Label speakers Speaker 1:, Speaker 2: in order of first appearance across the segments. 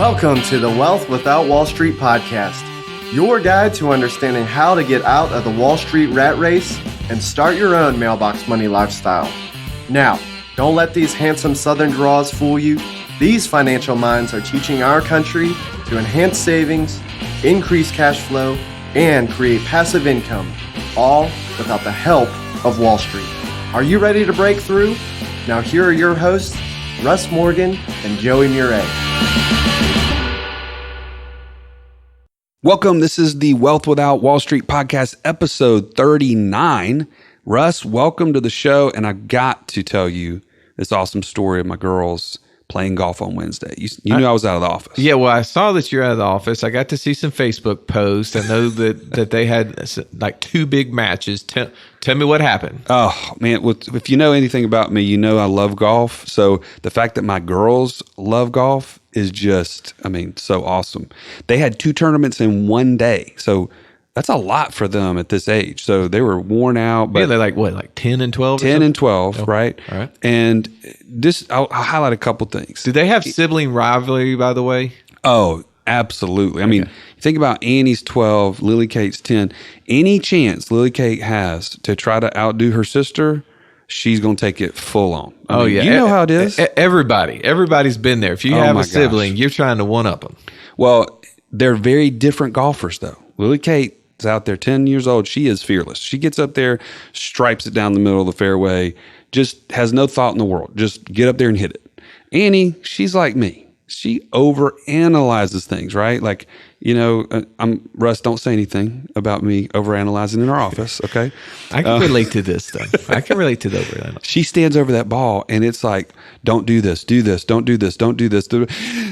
Speaker 1: Welcome to the Wealth Without Wall Street podcast, your guide to understanding how to get out of the Wall Street rat race and start your own mailbox money lifestyle. Now, don't let these handsome Southern draws fool you. These financial minds are teaching our country to enhance savings, increase cash flow, and create passive income, all without the help of Wall Street. Are you ready to break through? Now here are your hosts, Russ Morgan and Joey Murray.
Speaker 2: Welcome. This is the Wealth Without Wall Street podcast, episode 39. Russ, welcome to the show. And I got to tell you this awesome story of my girls playing golf on Wednesday. You knew I was out of the office.
Speaker 3: Yeah, well, I saw that you're out of the office. I got to see some Facebook posts. I know that they had like two big matches. Tell me what happened.
Speaker 2: Oh, man. If you know anything about me, you know I love golf. So the fact that my girls love golf is just, so awesome. They had two tournaments in one day. So that's a lot for them at this age. So they were worn out. But
Speaker 3: yeah, they're like 10 and 12?
Speaker 2: 10 and 12,
Speaker 3: oh, right?
Speaker 2: All right. And I'll highlight a couple things.
Speaker 3: Do they have sibling rivalry, by the way?
Speaker 2: Oh, absolutely. Okay. Think about Annie's 12, Lily Kate's 10. Any chance Lily Kate has to try to outdo her sister, she's going to take it full on.
Speaker 3: Yeah.
Speaker 2: You know how it is.
Speaker 3: Everybody's been there. If you have a sibling, you're trying to one-up them.
Speaker 2: Well, they're very different golfers, though. Lily Kate is out there, 10 years old. She is fearless. She gets up there, stripes it down the middle of the fairway, just has no thought in the world. Just get up there and hit it. Annie, she's like me. She overanalyzes things, right? Like, Russ, don't say anything about me overanalyzing in our office, okay?
Speaker 3: I can relate to this, though. I can relate to the overanalyzing.
Speaker 2: She stands over that ball, and it's like, don't do this, don't do this, don't do this.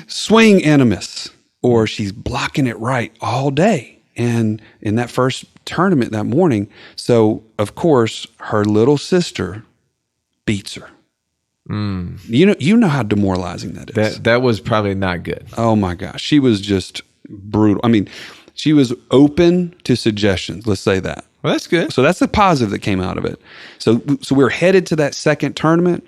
Speaker 2: Swing animus. Or she's blocking it right all day. And in that first tournament that morning, so of course her little sister beats her. You know how demoralizing that is.
Speaker 3: That was probably not good.
Speaker 2: Oh my gosh, she was just brutal. She was open to suggestions. Let's say that.
Speaker 3: Well, that's good.
Speaker 2: So that's the positive that came out of it. So we were headed to that second tournament.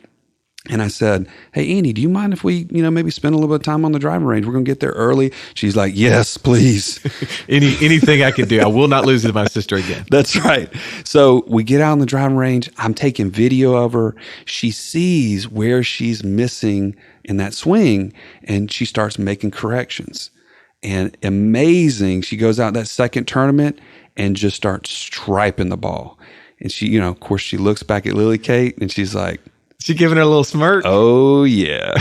Speaker 2: And I said, hey, Annie, do you mind if we, maybe spend a little bit of time on the driving range? We're going to get there early. She's like, yes, please.
Speaker 3: Anything I can do. I will not lose to my sister again.
Speaker 2: That's right. So we get out on the driving range. I'm taking video of her. She sees where she's missing in that swing, and she starts making corrections. And amazing, she goes out that second tournament and just starts striping the ball. And she, of course, she looks back at Lily Kate, and she's like,
Speaker 3: she giving her a little smirk?
Speaker 2: Oh, yeah.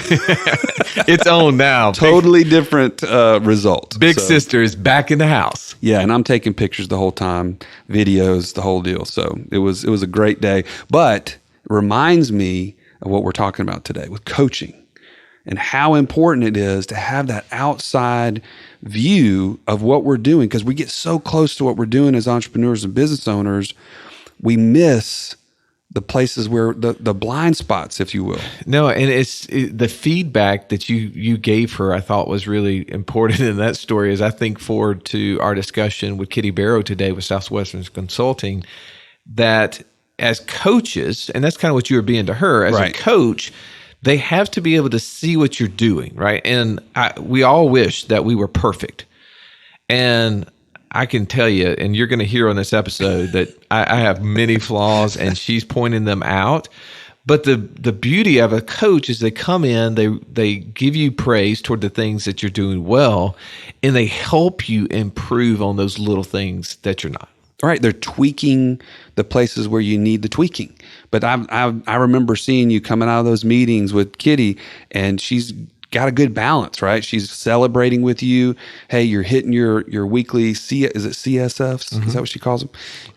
Speaker 3: It's on now.
Speaker 2: Totally different result.
Speaker 3: Big sister is back in the house.
Speaker 2: Yeah, and I'm taking pictures the whole time, videos, the whole deal. So it was a great day. But it reminds me of what we're talking about today with coaching and how important it is to have that outside view of what we're doing, because we get so close to what we're doing as entrepreneurs and business owners, we miss the places where the blind spots, if you will. No,
Speaker 3: and the feedback that you gave her, I thought was really important in that story. As I think forward to our discussion with Kitty Barrow today with Southwestern Consulting, that as coaches, and that's kind of what you were being to her, as a coach, they have to be able to see what you're doing, right? And we all wish that we were perfect. And I can tell you, and you're going to hear on this episode, that I have many flaws, and she's pointing them out. But the beauty of a coach is they come in, they give you praise toward the things that you're doing well, and they help you improve on those little things that you're not.
Speaker 2: Right. They're tweaking the places where you need the tweaking. But I remember seeing you coming out of those meetings with Kitty, and she's got a good balance, right? She's celebrating with you. Hey, you're hitting your weekly is it CSFs? Mm-hmm. Is that what she calls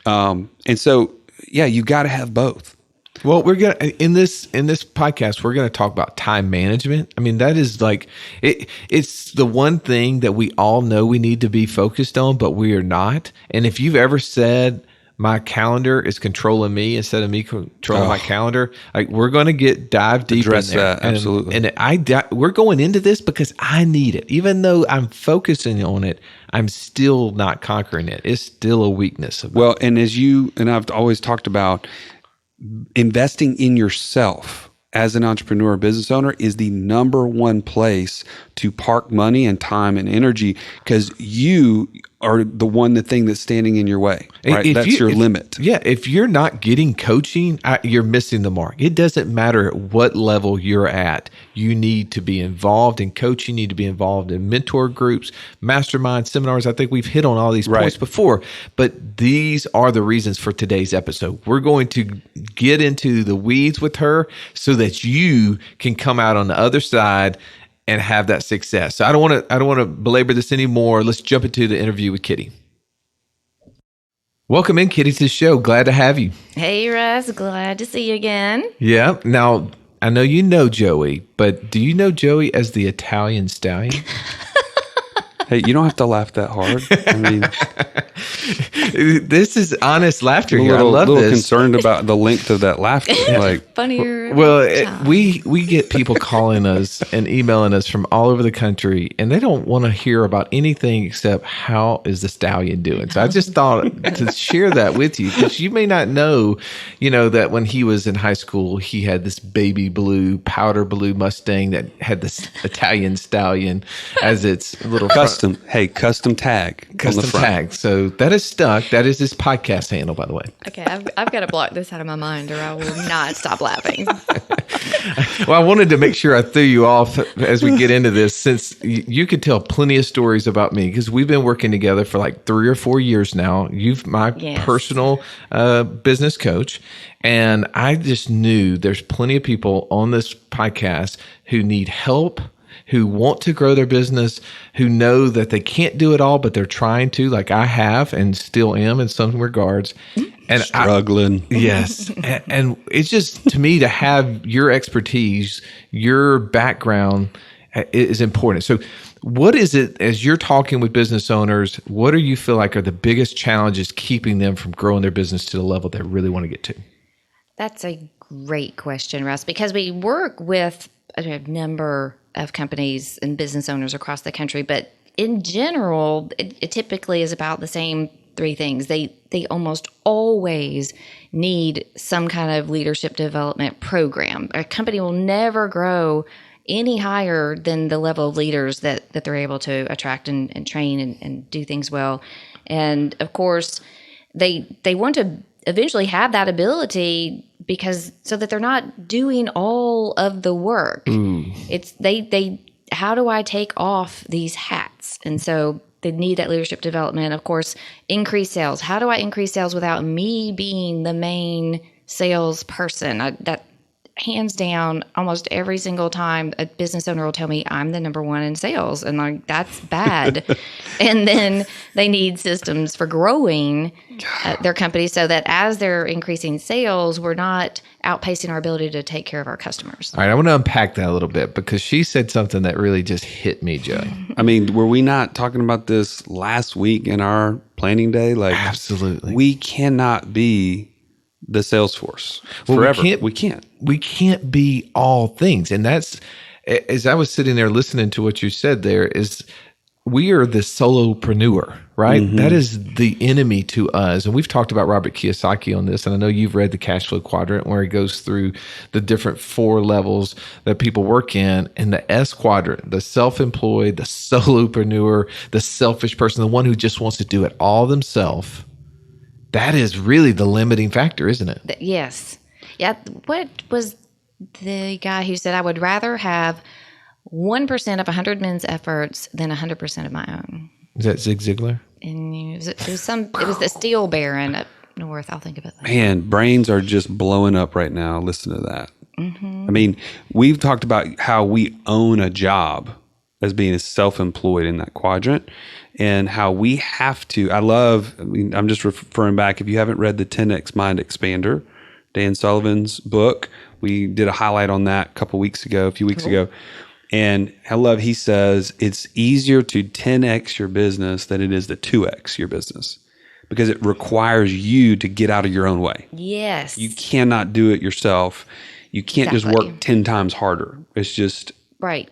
Speaker 2: them? And so, yeah, you got to have both.
Speaker 3: Well, we're gonna in this podcast, we're gonna talk about time management. That is like it's the one thing that we all know we need to be focused on, but we are not. And if you've ever said my calendar is controlling me instead of me controlling my calendar, like we're going to dive deep in there.
Speaker 2: That, absolutely.
Speaker 3: And we're going into this because I need it. Even though I'm focusing on it, I'm still not conquering it. It's still a weakness.
Speaker 2: And I've always talked about investing in yourself as an entrepreneur or business owner is the number one place to park money and time and energy, because you are the thing that's standing in your way, right? That's your limit.
Speaker 3: Yeah. If you're not getting coaching, you're missing the mark. It doesn't matter at what level you're at. You need to be involved in coaching. You need to be involved in mentor groups, mastermind seminars. I think we've hit on all these points before, but these are the reasons for today's episode. We're going to get into the weeds with her so that you can come out on the other side and have that success. So I don't want to belabor this anymore. Let's jump into the interview with Kitty. Welcome in, Kitty, to the show. Glad to have you.
Speaker 4: Hey, Russ. Glad to see you again.
Speaker 3: Yeah. Now, I know you know Joey, but do you know Joey as the Italian Stallion?
Speaker 2: Hey, you don't have to laugh that hard. I mean,
Speaker 3: this is honest laughter here. I love this.
Speaker 2: A little concerned about the length of that laughter. Like,
Speaker 4: funnier.
Speaker 3: Well, we get people calling us and emailing us from all over the country, and they don't want to hear about anything except how is the stallion doing. So I just thought to share that with you, because you may not know, that when he was in high school, he had this baby blue, powder blue Mustang that had this Italian Stallion as its little
Speaker 2: custom tag.
Speaker 3: Custom tag. So that is stuck. That is his podcast handle, by the way.
Speaker 4: Okay, I've got to block this out of my mind, or I will not stop laughing.
Speaker 3: Well, I wanted to make sure I threw you off as we get into this, since you could tell plenty of stories about me, because we've been working together for like 3 or 4 years now. You've my personal business coach, and I just knew there's plenty of people on this podcast who need help, who want to grow their business, who know that they can't do it all, but they're trying to, like I have and still am in some regards. And
Speaker 2: struggling.
Speaker 3: Yes. And it's just, to me, to have your expertise, your background is important. So what is it, as you're talking with business owners, what do you feel like are the biggest challenges keeping them from growing their business to the level they really want to get to?
Speaker 4: That's a great question, Russ, because we work with a number of companies and business owners across the country, but in general, it typically is about the same 3 things. They almost always need some kind of leadership development program. A company will never grow any higher than the level of leaders that they're able to attract and train and do things well. And of course, they want to eventually have that ability, because so that they're not doing all of the work. It's they how do I take off these hats? And so they need that leadership development. Of course, increase sales. How do I increase sales without me being the main salesperson? That hands down, almost every single time a business owner will tell me I'm the number one in sales, and like, that's bad. And then they need systems for growing their company so that as they're increasing sales, we're not outpacing our ability to take care of our customers.
Speaker 3: All right, I want to unpack that a little bit, because she said something that really just hit me, Joey.
Speaker 2: I mean, were we not talking about this last week in our planning day? Like,
Speaker 3: absolutely.
Speaker 2: We cannot be the sales force forever. We can't. We can't
Speaker 3: be all things. And that's, as I was sitting there listening to what you said there, is we are the solopreneur, right? Mm-hmm. That is the enemy to us. And we've talked about Robert Kiyosaki on this, and I know you've read the cash flow quadrant, where he goes through the different 4 levels that people work in. And the S quadrant, the self-employed, the solopreneur, the selfish person, the one who just wants to do it all themselves. That is really the limiting factor, isn't it?
Speaker 4: Yes. Yeah. What was the guy who said, I would rather have 1% of 100 men's efforts than 100% of my own?
Speaker 3: Is that Zig Ziglar?
Speaker 4: And it was the steel baron up north. I'll think of it later.
Speaker 2: Man, brains are just blowing up right now. Listen to that. Mm-hmm. I mean, we've talked about how we own a job as being self-employed in that quadrant, and how we have to, I'm just referring back, if you haven't read the 10X Mind Expander, Dan Sullivan's book, we did a highlight on that a few weeks ago. And he says it's easier to 10X your business than it is to 2X your business, because it requires you to get out of your own way.
Speaker 4: Yes.
Speaker 2: You cannot do it yourself. You can't just work 10 times harder. It's just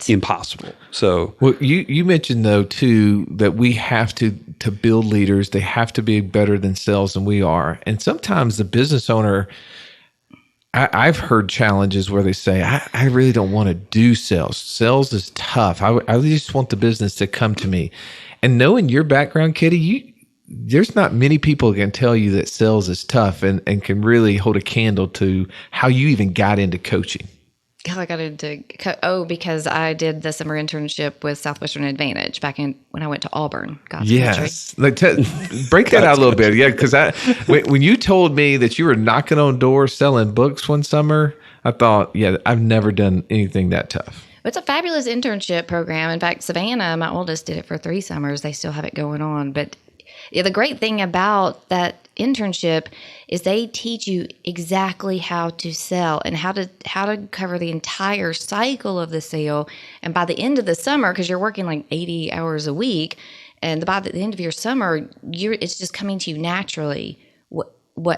Speaker 2: impossible. So,
Speaker 3: well, you mentioned though too that we have to build leaders. They have to be better than sales than we are. And sometimes the business owner, I've heard challenges where they say, I really don't want to do sales. Sales is tough. I just want the business to come to me. And knowing your background, Kitty, there's not many people can tell you that sales is tough and can really hold a candle to how you even got into coaching.
Speaker 4: I got into because I did the summer internship with Southwestern Advantage back when I went to Auburn. God's
Speaker 3: yes, like break that out a little bit, yeah. Because when you told me that you were knocking on doors selling books one summer, I thought, yeah, I've never done anything that tough.
Speaker 4: It's a fabulous internship program. In fact, Savannah, my oldest, did it for 3 summers. They still have it going on, but yeah, the great thing about that internship is they teach you exactly how to sell and how to cover the entire cycle of the sale. And by the end of the summer, because you're working like 80 hours a week, and by the end of your summer, it's just coming to you naturally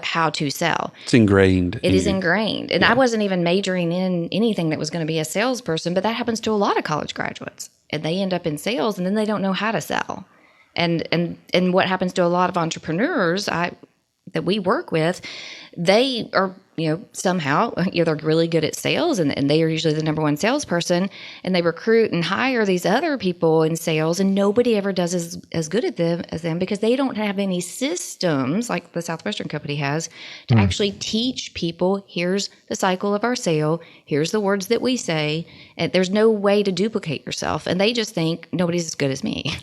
Speaker 4: how to sell.
Speaker 2: It's ingrained.
Speaker 4: It is ingrained. And I wasn't even majoring in anything that was going to be a salesperson, but that happens to a lot of college graduates. And they end up in sales and then they don't know how to sell. And what happens to a lot of entrepreneurs that we work with, they are, somehow they're really good at sales and they are usually the number one salesperson, and they recruit and hire these other people in sales, and nobody ever does as good at them as them because they don't have any systems like the Southwestern company has to actually teach people, here's the cycle of our sale, here's the words that we say, and there's no way to duplicate yourself, and they just think nobody's as good as me.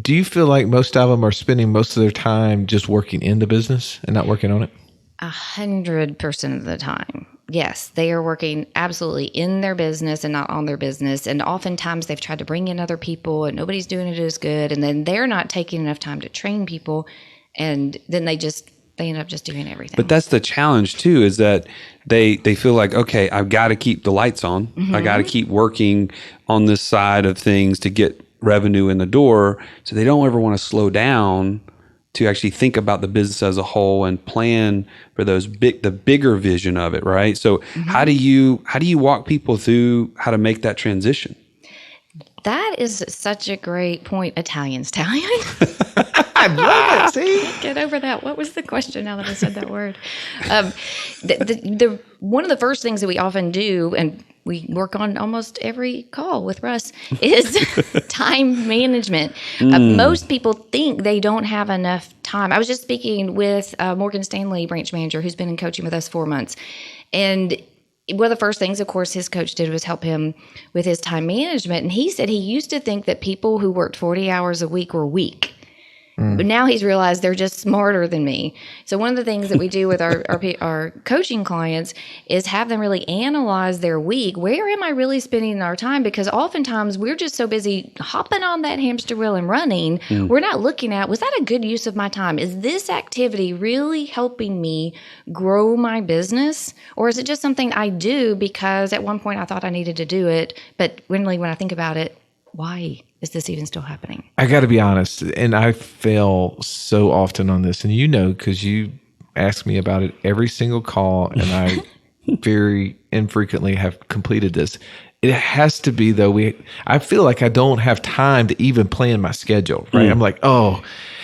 Speaker 3: Do you feel like most of them are spending most of their time just working in the business and not working on it?
Speaker 4: 100% of the time. Yes, they are working absolutely in their business and not on their business. And oftentimes they've tried to bring in other people and nobody's doing it as good. And then they're not taking enough time to train people. And then they end up just doing everything.
Speaker 2: But that's the challenge too, is that they feel like, okay, I've got to keep the lights on. Mm-hmm. I got to keep working on this side of things to get revenue in the door. So they don't ever want to slow down to actually think about the business as a whole and plan for the bigger vision of it, right? So how do you walk people through how to make that transition?
Speaker 4: That is such a great point. Italian stallion.
Speaker 3: I love it. See,
Speaker 4: get over that. What was the question? Now that I said that word, one of the first things that we often do, and we work on almost every call with Russ, is time management. Most people think they don't have enough time. I was just speaking with a Morgan Stanley branch manager who's been in coaching with us 4 months, and one of the first things, of course, his coach did was help him with his time management. And he said he used to think that people who worked 40 hours a week were weak. But now he's realized they're just smarter than me. So one of the things that we do with our coaching clients is have them really analyze their week. Where am I really spending our time? Because oftentimes we're just so busy hopping on that hamster wheel and running. We're not looking at, was that a good use of my time? Is this activity really helping me grow my business? Or is it just something I do because at one point I thought I needed to do it, but really when I think about it, why is this even still happening? I
Speaker 3: got to be honest, and I fail so often on this, and because you ask me about it every single call, and I very infrequently have completed this. It has to be, though, I feel like I don't have time to even plan my schedule, right? I'm like,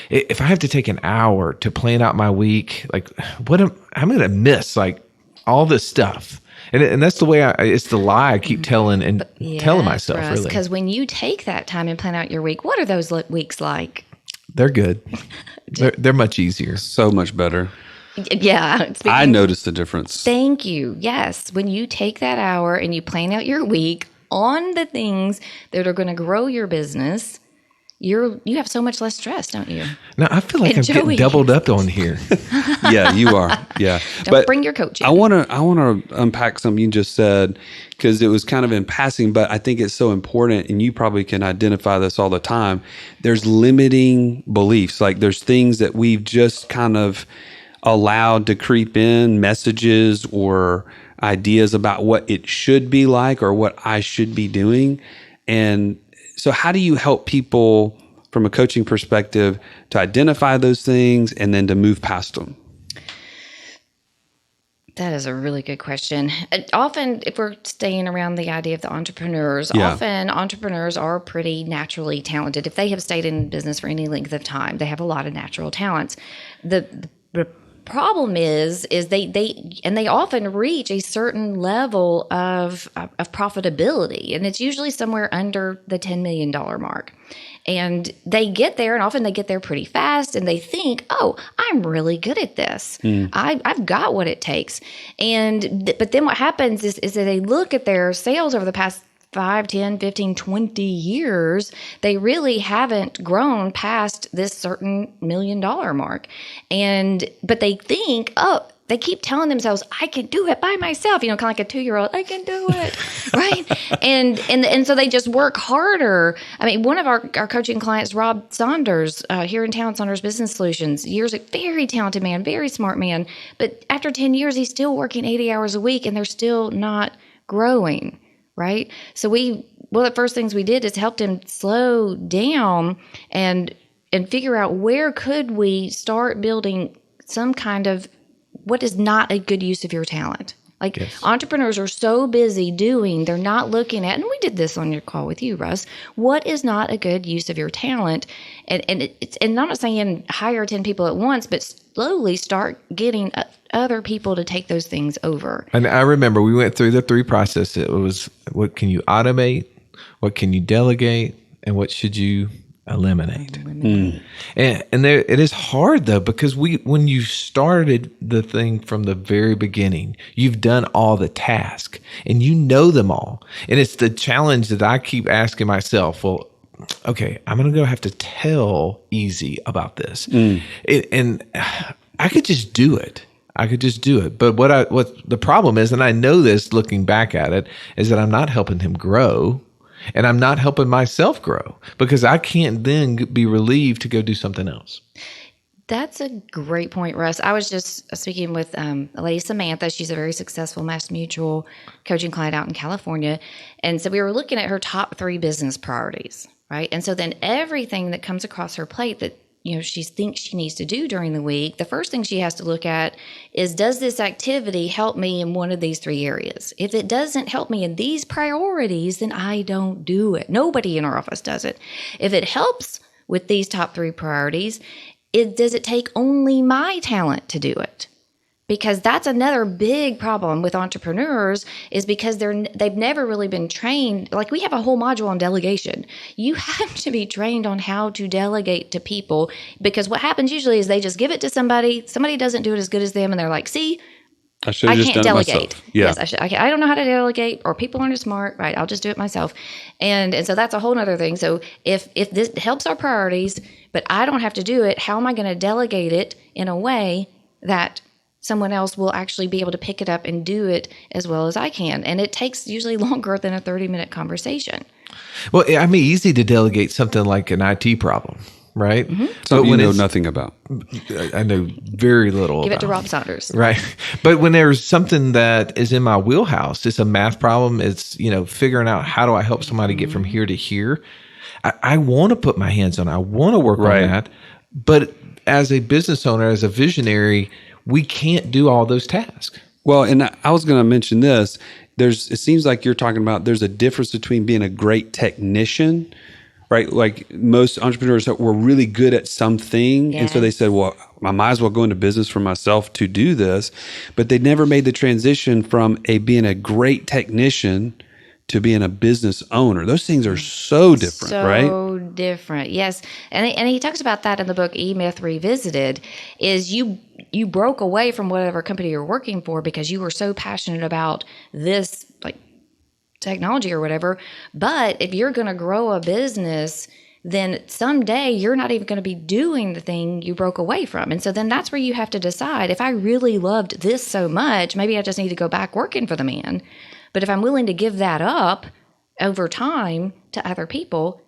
Speaker 3: if I have to take an hour to plan out my week, like I'm going to miss like all this stuff. And that's the way it's the lie I keep telling myself, really.
Speaker 4: Because when you take that time and plan out your week, what are those weeks like?
Speaker 3: They're good. They're much easier.
Speaker 2: So much better.
Speaker 4: Yeah.
Speaker 2: I noticed the difference.
Speaker 4: Thank you. Yes. When you take that hour and you plan out your week on the things that are going to grow your business, you have so much less stress, don't you?
Speaker 3: Now, I feel like I'm getting doubled up on here.
Speaker 2: Yeah, you are. Yeah.
Speaker 4: Don't bring your coach in.
Speaker 2: I want to unpack something you just said, because it was kind of in passing, but I think it's so important, and you probably can identify this all the time. There's limiting beliefs. Like there's things that we've just kind of allowed to creep in, messages or ideas about what it should be like or what I should be doing. And so how do you help people from a coaching perspective to identify those things and then to move past them?
Speaker 4: That is a really good question. Often, if we're staying around the idea of the entrepreneurs, often entrepreneurs are pretty naturally talented. If they have stayed in business for any length of time, they have a lot of natural talents. The problem is they often reach a certain level of profitability, and it's usually somewhere under the $10 million mark. And they get there, and often they get there pretty fast, and they think, oh, I'm really good at this. I've got what it takes. But then what happens is that they look at their sales over the past 5, 10, 15, 20 years, they really haven't grown past this certain $1 million mark. But they think, oh, they keep telling themselves, I can do it by myself, kind of like a 2-year-old, I can do it, right? And so they just work harder. I mean, one of our coaching clients, Rob Saunders, here in town, Saunders Business Solutions, very talented man, very smart man, but after 10 years, he's still working 80 hours a week, and they're still not growing, right? So one of the first things we did is helped him slow down and figure out where could we start building some kind of what is not a good use of your talent. Like entrepreneurs are so busy they're not looking at, and we did this on your call with you, Russ, what is not a good use of your talent? And I'm not saying hire 10 people at once, but slowly start getting other people to take those things over.
Speaker 3: And I remember we went through the 3 processes. It was, what can you automate? What can you delegate? And what should you eliminate? And there, it is hard though, because when you started the thing from the very beginning, you've done all the tasks and you know them all. And it's the challenge that I keep asking myself, well, okay, I'm going to have to tell Easy about this. And I could just do it. But what the problem is, and I know this looking back at it, is that I'm not helping him grow. And I'm not helping myself grow, because I can't then be relieved to go do something else.
Speaker 4: That's a great point, Russ. I was just speaking with a lady, Samantha. She's a very successful Mass Mutual coaching client out in California. And so we were looking at her top 3 business priorities, right? And so then everything that comes across her plate that she thinks she needs to do during the week, the first thing she has to look at is, does this activity help me in one of these 3 areas? If it doesn't help me in these priorities, then I don't do it. Nobody in our office does it. If it helps with these top 3 priorities, does it take only my talent to do it? Because that's another big problem with entrepreneurs, is because they've never really been trained. Like, we have a whole module on delegation. You have to be trained on how to delegate to people, because what happens usually is they just give it to somebody doesn't do it as good as them, and they're like, see,
Speaker 2: I can't delegate.
Speaker 4: Yeah. Yes, I don't know how to delegate, or people aren't as smart, right? I'll just do it myself. And so that's a whole other thing. So if this helps our priorities, but I don't have to do it, how am I going to delegate it in a way that someone else will actually be able to pick it up and do it as well as I can? And it takes usually longer than a 30-minute conversation.
Speaker 3: Well, I mean, easy to delegate something like an IT problem, right?
Speaker 2: Something you know nothing about.
Speaker 3: I know very little
Speaker 4: Give
Speaker 3: about.
Speaker 4: it to Rob Saunders.
Speaker 3: Right. But when there's something that is in my wheelhouse, it's a math problem. It's, figuring out how do I help somebody get from here to here. I want to put my hands on it. I want to work on that. But as a business owner, as a visionary, we can't do all those tasks.
Speaker 2: Well, and I was going to mention this. It seems like you're talking about there's a difference between being a great technician, right? Like most entrepreneurs were really good at something.
Speaker 4: Yes.
Speaker 2: And so they said, well, I might as well go into business for myself to do this. But they never made the transition from being a great technician to being a business owner. Those things are so different, right?
Speaker 4: So different, yes. And he talks about that in the book E-Myth Revisited, is you broke away from whatever company you're working for because you were so passionate about this, like, technology or whatever. But if you're going to grow a business, then someday you're not even going to be doing the thing you broke away from. And so then that's where you have to decide, if I really loved this so much, maybe I just need to go back working for the man. But if I'm willing to give that up over time to other people,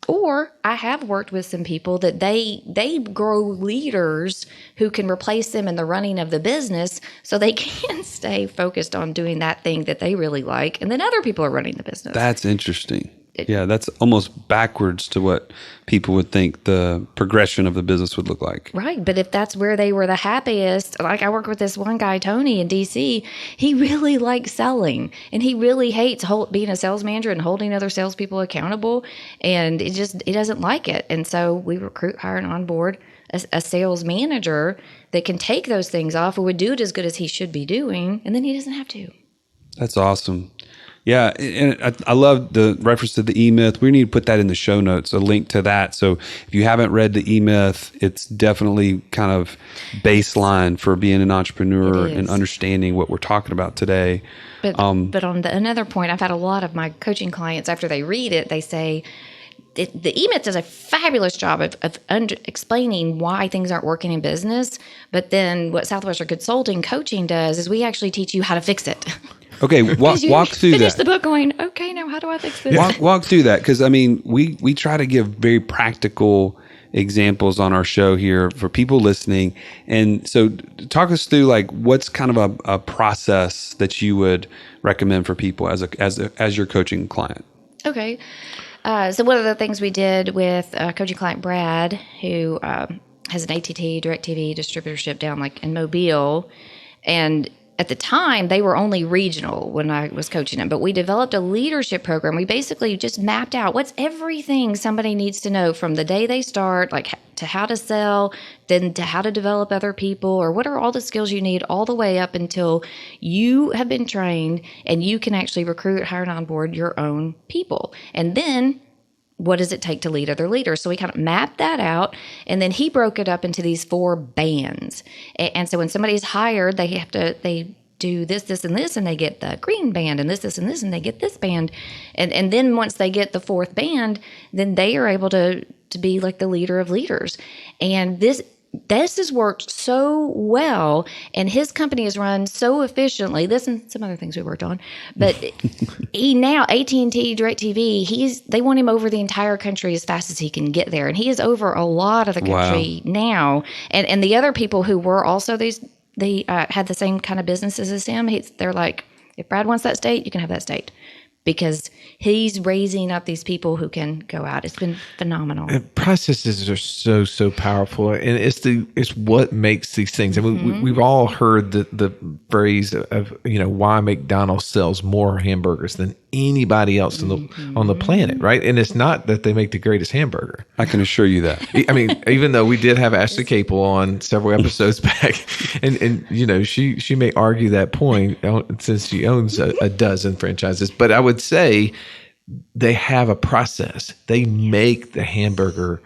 Speaker 4: or I have worked with some people that they grow leaders who can replace them in the running of the business so they can stay focused on doing that thing that they really like, and then other people are running the business.
Speaker 2: That's interesting. Yeah, that's almost backwards to what people would think the progression of the business would look like.
Speaker 4: Right. But if that's where they were the happiest, like I work with this one guy, Tony, in DC, he really likes selling, and he really hates being a sales manager and holding other salespeople accountable. And he doesn't like it. And so we recruit, hire, and onboard a sales manager that can take those things off or would do it as good as he should be doing, and then he doesn't have to.
Speaker 2: That's awesome. Yeah, and I love the reference to the E-Myth. We need to put that in the show notes, a link to that. So if you haven't read the E-Myth, it's definitely kind of baseline for being an entrepreneur and understanding what we're talking about today.
Speaker 4: But on another point, I've had a lot of my coaching clients, after they read it, they say, the E-Myth does a fabulous job of explaining why things aren't working in business. But then what Southwestern Consulting Coaching does is we actually teach you how to fix it.
Speaker 2: Okay, walk through that.
Speaker 4: Finish the book going, okay, now how do I fix this?
Speaker 2: Walk through that, because I mean, we try to give very practical examples on our show here for people listening. And so talk us through like what's kind of a process that you would recommend for people as your coaching client.
Speaker 4: Okay. So one of the things we did with coaching client Brad, who has an AT&T DirecTV distributorship down like in Mobile, and at the time, they were only regional when I was coaching them, but we developed a leadership program. We basically just mapped out what's everything somebody needs to know from the day they start, like to how to sell, then to how to develop other people, or what are all the skills you need all the way up until you have been trained and you can actually recruit, hire, and onboard your own people. And then what does it take to lead other leaders? So we kind of mapped that out, and then he broke it up into these 4 bands. And so when somebody's hired, they do this, this, and this, and they get the green band, and this, and this, and they get this band. And then once they get the 4th band, then they are able to be like the leader of leaders. And this has worked so well, and his company is run so efficiently. This and some other things we worked on, but he now AT&T DirecTV, they want him over the entire country as fast as he can get there, and he is over a lot of the country now. And the other people who were also they had the same kind of businesses as him. They're like, if Brad wants that state, you can have that state. Because he's raising up these people who can go out. It's been phenomenal.
Speaker 3: And processes are so powerful, and it's what makes these things. I mean, we've all heard the phrase of why McDonald's sells more hamburgers than anybody else on the planet, right? And it's not that they make the greatest hamburger.
Speaker 2: I can assure you that.
Speaker 3: I mean, even though we did have Ashley Capel on several episodes back, and she may argue that point since she owns a dozen franchises, but I would say they have a process. They make the hamburger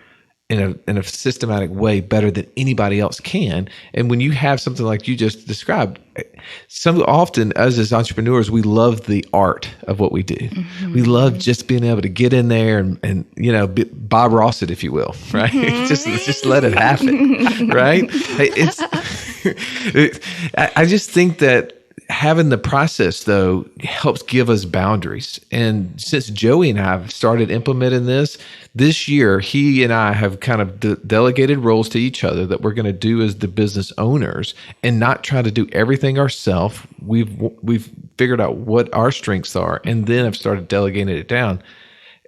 Speaker 3: in a systematic way better than anybody else can. And when you have something like you just described, often us as entrepreneurs, we love the art of what we do. Mm-hmm. We love just being able to get in there and Bob Ross it, if you will, right? Mm-hmm. just let it happen, right? I just think that having the process, though, helps give us boundaries. And since Joey and I have started implementing this year, he and I have kind of delegated roles to each other that we're going to do as the business owners and not try to do everything ourselves. We've figured out what our strengths are, and then have started delegating it down.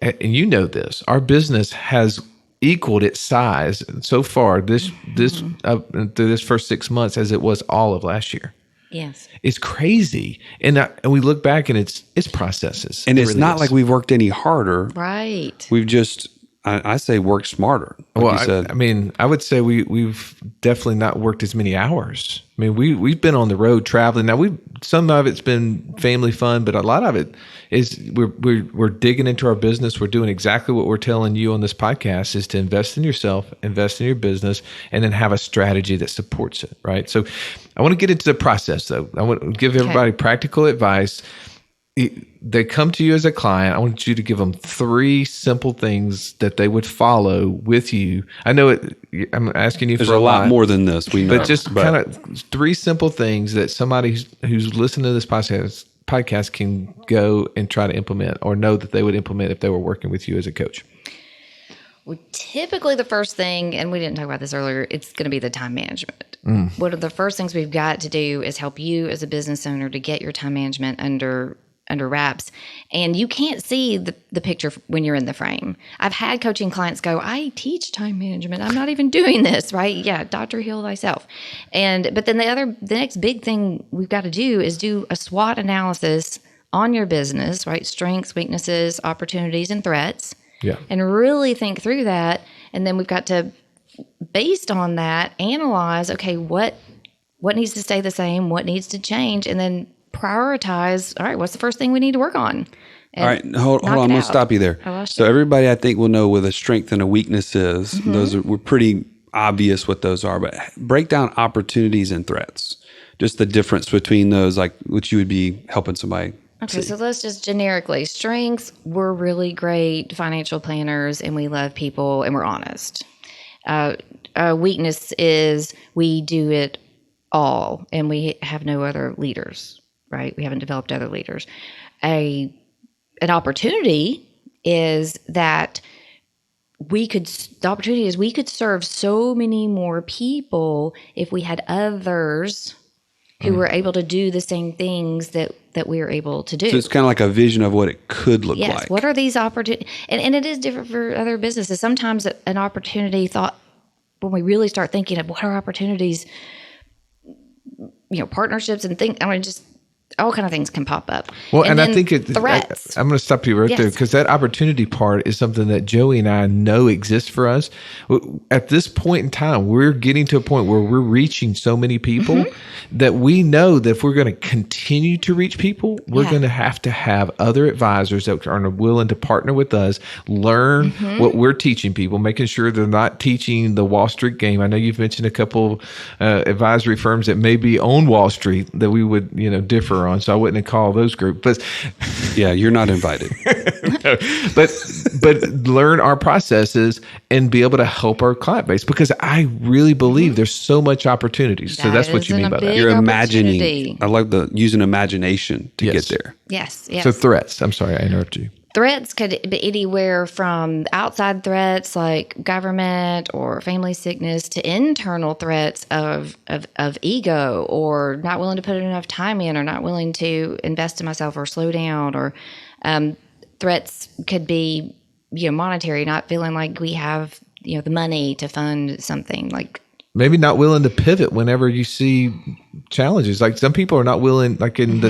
Speaker 3: And you know this, our business has equaled its size so far through this first 6 months as it was all of last year.
Speaker 4: Yes.
Speaker 3: It's crazy. And we look back and it's processes.
Speaker 2: And it's really not like we've worked any harder.
Speaker 4: Right.
Speaker 2: We've just, I say, worked smarter. Like you said.
Speaker 3: I mean, I would say we've definitely not worked as many hours. I mean, we've been on the road traveling. Now some of it's been family fun, but a lot of it is we're digging into our business. We're doing exactly what we're telling you on this podcast, is to invest in yourself, invest in your business, and then have a strategy that supports it, right? So I want to get into the process, though. I want to give everybody practical advice. They come to you as a client. I want you to give them 3 simple things that they would follow with you. I know I'm asking you
Speaker 2: There's
Speaker 3: for
Speaker 2: a lot more than this. We know,
Speaker 3: but just kind of 3 simple things that somebody who's listening to this podcast can go and try to implement, or know that they would implement if they were working with you as a coach.
Speaker 4: Well, typically the first thing, and we didn't talk about this earlier, it's going to be the time management. One of the first things we've got to do is help you as a business owner to get your time management under wraps. And you can't see the picture when you're in the frame. I've had coaching clients go, I teach time management. I'm not even doing this, right? Yeah, Dr. Heal thyself. But then the next big thing we've got to do is do a SWOT analysis on your business, right? Strengths, weaknesses, opportunities, and threats. Yeah. And really think through that. And then we've got to based on that, analyze, okay, what needs to stay the same, what needs to change, and then prioritize, all right, what's the first thing we need to work on?
Speaker 2: All right, hold on. I'm going to stop you there. So everybody, I think, will know what a strength and a weakness is. Those we're pretty obvious what those are, but break down opportunities and threats. Just the difference between those, like what you would be helping somebody.
Speaker 4: Okay, so let's just generically. Strengths, we're really great financial planners and we love people and we're honest. Weakness is we do it all and we have no other leaders, right? We haven't developed other leaders. An opportunity is that we could serve so many more people if we had others who were able to do the same things that we are able to do.
Speaker 2: So it's kind of like a vision of what it could look like.
Speaker 4: What are these opportunities? And it is different for other businesses. Sometimes an opportunity when we really start thinking of what are opportunities, partnerships and things, just all kind of things can pop up.
Speaker 3: Well, and I think
Speaker 4: threats.
Speaker 3: I'm going to stop you right there because that opportunity part is something that Joey and I know exists for us. At this point in time, we're getting to a point where we're reaching so many people that we know that if we're going to continue to reach people, we're going to have other advisors that are willing to partner with us, learn what we're teaching people, making sure they're not teaching the Wall Street game. I know you've mentioned a couple advisory firms that may be on Wall Street that we would, differ on, so I wouldn't call those groups. But
Speaker 2: yeah, you're not invited.
Speaker 3: No, but learn our processes and be able to help our client base because I really believe there's so much opportunities. So that's what you mean by that.
Speaker 2: You're imagining. I love using imagination to get there.
Speaker 4: Yes.
Speaker 3: So threats. I'm sorry, I interrupted you.
Speaker 4: Threats could be anywhere from outside threats like government or family sickness to internal threats of ego or not willing to put enough time in or not willing to invest in myself or slow down or threats could be monetary, not feeling like we have the money to fund something like.
Speaker 3: Maybe not willing to pivot whenever you see challenges. Like some people are not willing, like in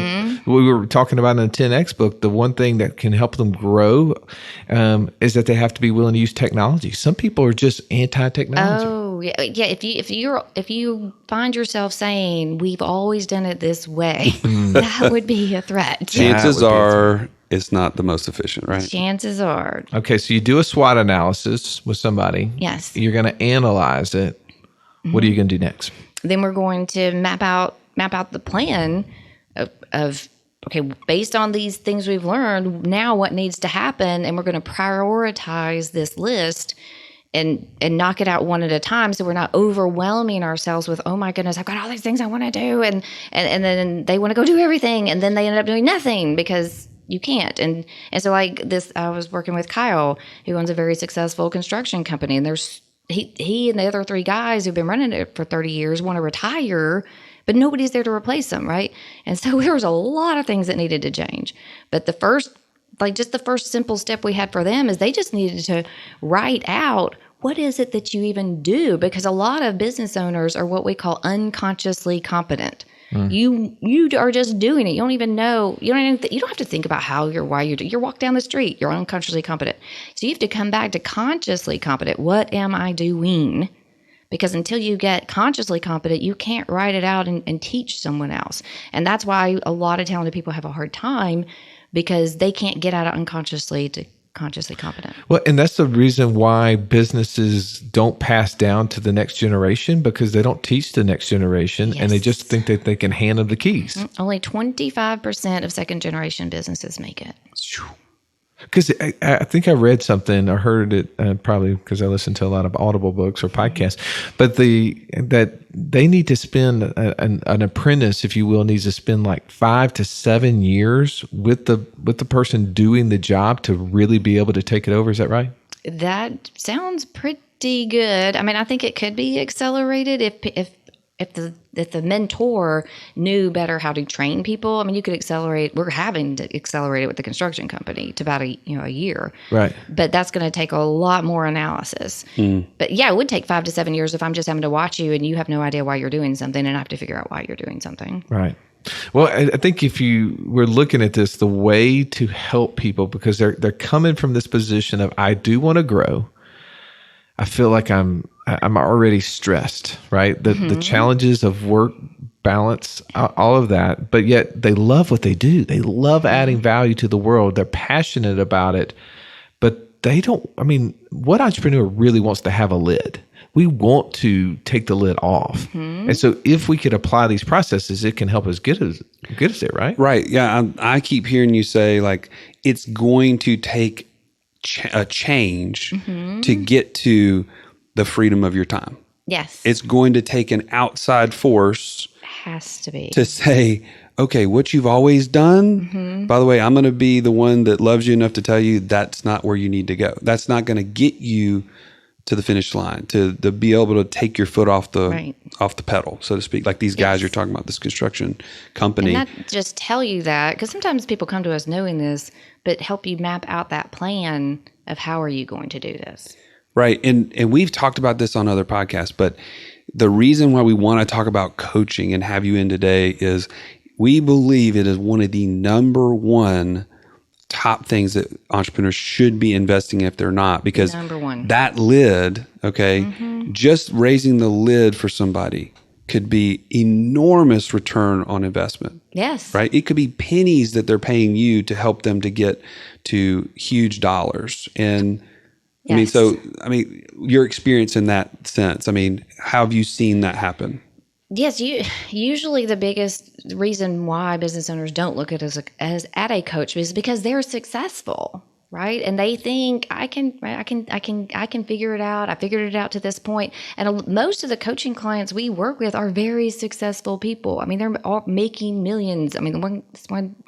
Speaker 3: we were talking about in the 10X book, the one thing that can help them grow is that they have to be willing to use technology. Some people are just anti-technology.
Speaker 4: Oh, yeah. If you find yourself saying, we've always done it this way, that would be a threat.
Speaker 2: Chances are it's not the most efficient, right?
Speaker 4: Chances are.
Speaker 3: Okay, so you do a SWOT analysis with somebody.
Speaker 4: Yes.
Speaker 3: You're going to analyze it. What are you going to do next?
Speaker 4: Then we're going to map out the plan of okay, based on these things we've learned, now what needs to happen, and we're going to prioritize this list and knock it out one at a time, so we're not overwhelming ourselves with, oh my goodness, I've got all these things I want to do, and then they want to go do everything, and then they end up doing nothing because you can't. And so like this, I was working with Kyle, who owns a very successful construction company, and there's he and the other three guys who've been running it for 30 years want to retire, but nobody's there to replace them, right? And so there was a lot of things that needed to change. But the first simple step we had for them is they just needed to write out, what is it that you even do? Because a lot of business owners are what we call unconsciously competent. You are just doing it. You don't even know. You don't have to think about why you're doing. You walk down the street. You're unconsciously competent. So you have to come back to consciously competent. What am I doing? Because until you get consciously competent, you can't write it out and teach someone else. And that's why a lot of talented people have a hard time because they can't get out of unconsciously to consciously competent.
Speaker 3: Well, and that's the reason why businesses don't pass down to the next generation because they don't teach the next generation and they just think that they can hand them the keys.
Speaker 4: Only 25% of second generation businesses make it.
Speaker 3: Because I think I read something or heard it probably because I listen to a lot of Audible books or podcasts, but that they need to spend an apprentice, if you will, needs to spend like 5 to 7 years with the person doing the job to really be able to take it over. Is that right?
Speaker 4: That sounds pretty good. I mean, I think it could be accelerated if the mentor knew better how to train people. I mean, you could accelerate. We're having to accelerate it with the construction company to about a year,
Speaker 3: right?
Speaker 4: But that's going to take a lot more analysis. But yeah, it would take 5 to 7 years if I'm just having to watch you and you have no idea why you're doing something, and I have to figure out why you're doing something.
Speaker 3: Right. Well, I think if we're looking at this, the way to help people because they're coming from this position of I do want to grow. I feel like I'm I'm already stressed, right? The challenges of work balance, all of that, but yet they love what they do. They love adding value to the world. They're passionate about it, but they don't, I mean, what entrepreneur really wants to have a lid? We want to take the lid off. And so if we could apply these processes, it can help us get us there, right?
Speaker 2: Right. Yeah. I keep hearing you say, like, it's going to take a change to get to the freedom of your time.
Speaker 4: Yes.
Speaker 2: It's going to take an outside force
Speaker 4: Has to be.
Speaker 2: to say, okay, what you've always done, by the way, I'm going to be the one that loves you enough to tell you that's not where you need to go. That's not going to get you to the finish line, to be able to take your foot off the pedal, so to speak. Like these guys you're talking about, this construction company.
Speaker 4: And not just tell you that, because sometimes people come to us knowing this, but help you map out that plan of how are you going to do this.
Speaker 2: Right. And we've talked about this on other podcasts, but the reason why we want to talk about coaching and have you in today is we believe it is one of the number one top things that entrepreneurs should be investing in if they're not, because
Speaker 4: Number one.
Speaker 2: that lid, okay, just raising the lid for somebody could be enormous return on investment.
Speaker 4: Yes.
Speaker 2: Right? It could be pennies that they're paying you to help them to get to huge dollars. And
Speaker 4: Yes.
Speaker 2: I mean, your experience in that sense, I mean, how have you seen that happen?
Speaker 4: Yes, usually the biggest reason why business owners don't look at us as at a coach is because they're successful, right? And they think I can figure it out. I figured it out to this point. And most of the coaching clients we work with are very successful people. I mean, they're all making millions. I mean,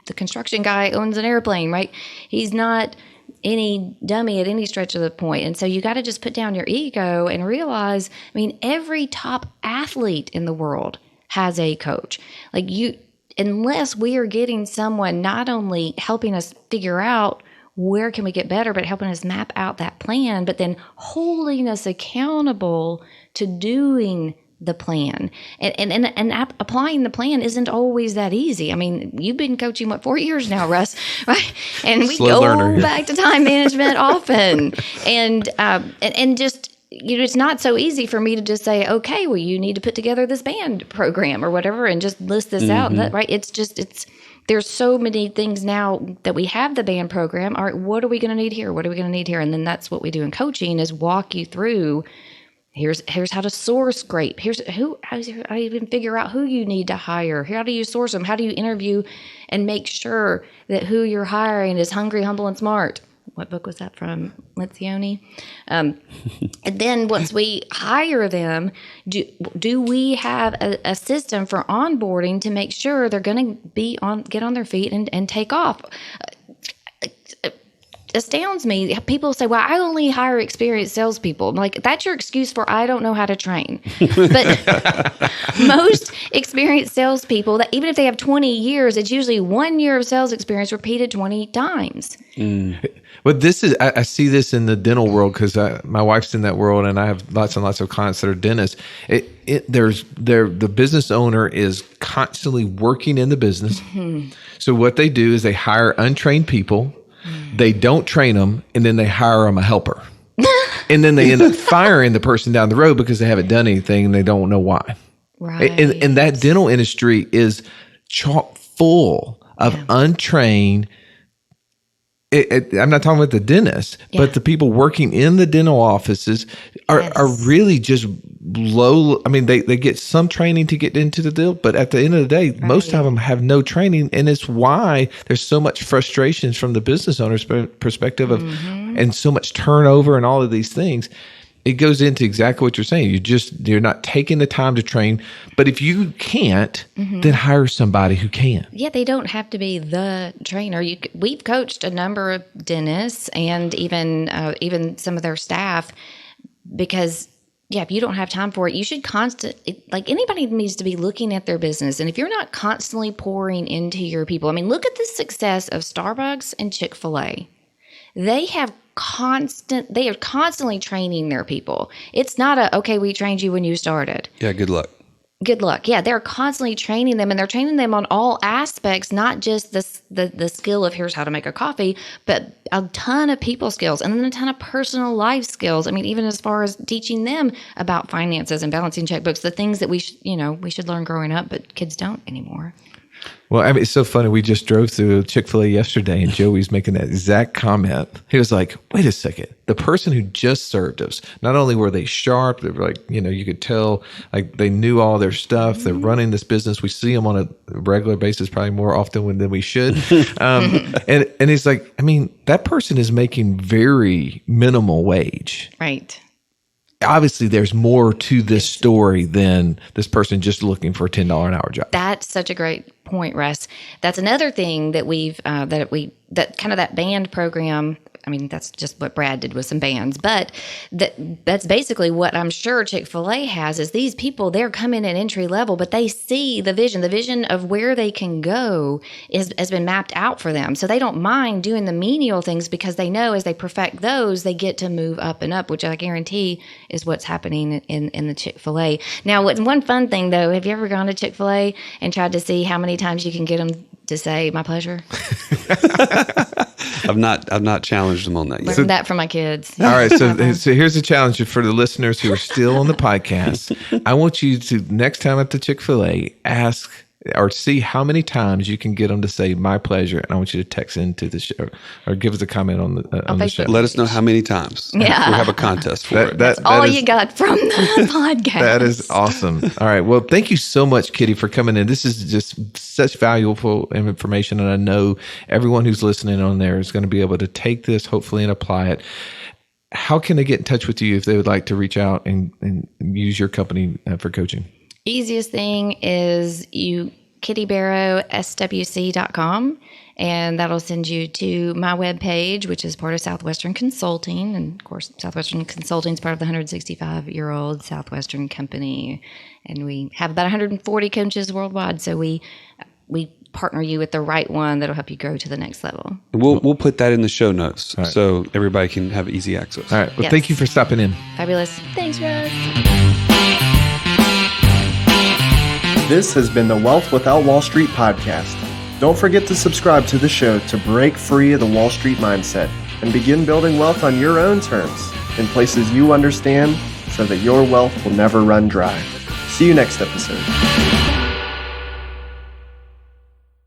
Speaker 4: the construction guy owns an airplane, right? He's not any dummy at any stretch of the point. And so you got to just put down your ego and realize, I mean, every top athlete in the world has a coach. Like unless we are getting someone not only helping us figure out where can we get better, but helping us map out that plan, but then holding us accountable to doing the plan and applying the plan isn't always that easy. I mean, you've been coaching 4 years now, Russ, right? And we
Speaker 3: Slow learner.
Speaker 4: back to time management often, and just it's not so easy for me to just say, okay, well, you need to put together this band program or whatever, and just list this out, right? It's there's so many things now that we have the band program. All right, what are we going to need here? What are we going to need here? And then that's what we do in coaching is walk you through. Here's how to source great. How do you even figure out who you need to hire? How do you source them? How do you interview and make sure that who you're hiring is hungry, humble, and smart? What book was that from? Lencioni. And then once we hire them, do we have a system for onboarding to make sure they're going to get on their feet and take off? Astounds me. People say, well, I only hire experienced salespeople. I'm like, that's your excuse for I don't know how to train. But most experienced salespeople, that even if they have 20 years, it's usually 1 year of sales experience repeated 20 times.
Speaker 3: But I see this in the dental world because my wife's in that world, and I have lots and lots of clients that are dentists. The business owner is constantly working in the business. So what they do is they hire untrained people. They don't train them, and then they hire them a helper. And then they end up firing the person down the road because they haven't done anything and they don't know why.
Speaker 4: Right.
Speaker 3: And that dental industry is chock full of untrained. I'm not talking about the dentists, but the people working in the dental offices are really just low. I mean, they get some training to get into the deal, but at the end of the day, most of them have no training. And it's why there's so much frustrations from the business owner's perspective of, and so much turnover and all of these things. It goes into exactly what you're saying. You're not taking the time to train. But if you can't, then hire somebody who can. Yeah,
Speaker 4: they don't have to be the trainer. We've coached a number of dentists and even some of their staff because, if you don't have time for it, you should like anybody needs to be looking at their business. And if you're not constantly pouring into your people, I mean, look at the success of Starbucks and Chick-fil-A. They are constantly training their people. It's not okay, we trained you when you started.
Speaker 2: Yeah, good luck.
Speaker 4: Good luck. Yeah, they're constantly training them, and they're training them on all aspects, not just the skill of here's how to make a coffee, but a ton of people skills and then a ton of personal life skills. I mean, even as far as teaching them about finances and balancing checkbooks, the things that we should learn growing up, but kids don't anymore.
Speaker 3: Well, I mean, it's so funny. We just drove through Chick-fil-A yesterday, and Joey's making that exact comment. He was like, wait a second. The person who just served us, not only were they sharp, they were like, you could tell like they knew all their stuff. They're running this business. We see them on a regular basis, probably more often than we should. And he's like, I mean, that person is making very minimal wage.
Speaker 4: Right.
Speaker 3: Obviously, there's more to this story than this person just looking for a $10 an hour job.
Speaker 4: That's such a great point, Russ. That's another thing that that kind of that band program. I mean, that's just what Brad did with some bands, but that's basically what I'm sure Chick-fil-A has is these people, they're coming at entry level, but they see the vision of where they can go has been mapped out for them. So they don't mind doing the menial things because they know as they perfect those, they get to move up and up, which I guarantee is what's happening in the Chick-fil-A. Now, one fun thing though, have you ever gone to Chick-fil-A and tried to see how many times you can get them to say "my pleasure"?
Speaker 2: I've not challenged them on that yet.
Speaker 4: Learned that from my kids.
Speaker 3: All right, so here's a challenge for the listeners who are still on the podcast. I want you to next time at the Chick-fil-A ask or see how many times you can get them to say "my pleasure," and I want you to text into the show or give us a comment on the show.
Speaker 2: Let us know how many times.
Speaker 4: Yeah.
Speaker 2: We have a contest for it.
Speaker 4: That's all you got from the podcast.
Speaker 3: That is awesome. All right. Well, thank you so much, Kitty, for coming in. This is just such valuable information, and I know everyone who's listening on there is going to be able to take this, hopefully, and apply it. How can they get in touch with you if they would like to reach out and use your company for coaching?
Speaker 4: Easiest thing is kittybarrowswc.com, and that'll send you to my webpage, which is part of Southwestern Consulting. And of course, Southwestern Consulting is part of the 165-year-old Southwestern Company. And we have about 140 coaches worldwide. So we partner you with the right one that'll help you grow to the next level.
Speaker 2: We'll put that in the show notes so everybody can have easy access.
Speaker 3: All right. Well, Thank you for stopping in.
Speaker 4: Fabulous. Thanks, Russ.
Speaker 1: This has been the Wealth Without Wall Street podcast. Don't forget to subscribe to the show to break free of the Wall Street mindset and begin building wealth on your own terms in places you understand so that your wealth will never run dry. See you next episode.